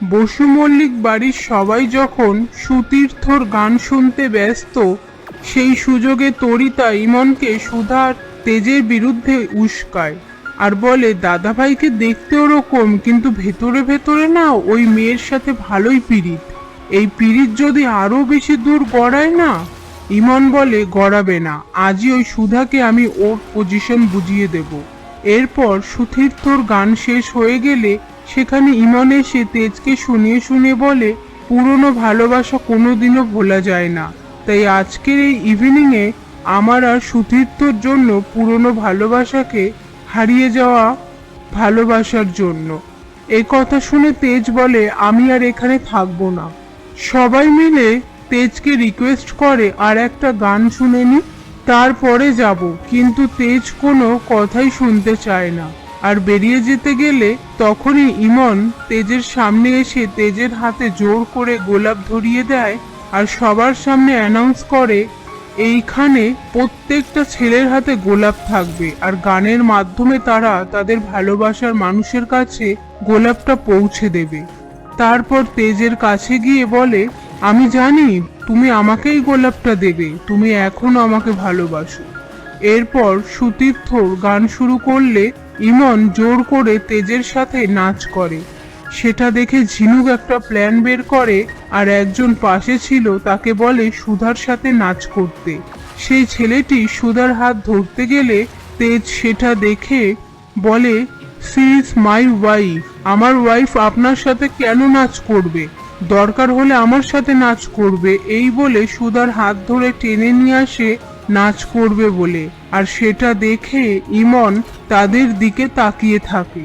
বসু মল্লিক বাড়ির সবাই যখন সুতীর্থর গান শুনতে ব্যস্ত, সেই সুযোগে তরিতা ইমনকে সুধার তেজের বিরুদ্ধে উস্কায় আর বলে, দাদাভাইকে দেখতে ওরকম, কিন্তু ভেতরে ভেতরে না ওই মেয়ের সাথে ভালোই পীড়িত। এই পীড়িত যদি আরো বেশি দূর গড়ায় না। ইমন বলে, গড়াবে না, আজই ওই সুধাকে আমি ওর পজিশন বুঝিয়ে দেব। এরপর সুতীর্থর গান শেষ হয়ে গেলে সেখানে ইমন এসে তেজকে শুনিয়ে শুনিয়ে বলে, পুরনো ভালোবাসা কোনোদিনও ভোলা যায় না, তাই আজকের এই ইভিনিংয়ে আমার আর সুতীর্থর জন্য পুরনো ভালোবাসাকে হারিয়ে যাওয়া ভালোবাসার জন্য। এই কথা শুনে তেজ বলে, আমি আর এখানে থাকবো না। সবাই মিলে তেজকে রিকোয়েস্ট করে আর একটা গান শুনে নি, তারপরে যাব, কিন্তু তেজ কোনো কথাই শুনতে চায় না। আর বেরিয়ে যেতে গেলে তখনই ইমন তেজের সামনে এসে তেজের হাতে জোর করে গোলাপ ধরিয়ে দেয় আর সবার সামনে অ্যানাউন্স করে, এইখানে প্রত্যেকটা ছেলের হাতে গোলাপ থাকবে আর গানের মাধ্যমে তারা তাদের ভালোবাসার মানুষের কাছে গোলাপটা পৌঁছে দেবে। তারপর তেজের কাছে গিয়ে বলে, আমি জানি তুমি আমাকেই গোলাপটা দেবে, তুমি এখনো আমাকে ভালোবাসো। এরপর সুতীর্থর গান শুরু করলে ইমন জোর করে তেজের সাথে নাচ করে। সেটা দেখে ঝিনুক একটা প্ল্যান বের করে আর একজন পাশে ছিল তাকে বলে সুধার সাথে নাচ করতে। সেই ছেলেটি সুধার হাত ধরতে গেলে তেজ সেটা দেখে বলে, সি ইজ মাই ওয়াইফ, আমার ওয়াইফ আপনার সাথে কেন নাচ করবে, দরকার হলে আমার সাথে নাচ করবে। এই বলে সুধার হাত ধরে টেনে নিয়ে আসে নাচ করবে বলে। আর সেটা দেখে ইমন তাদের দিকে তাকিয়ে থাকে।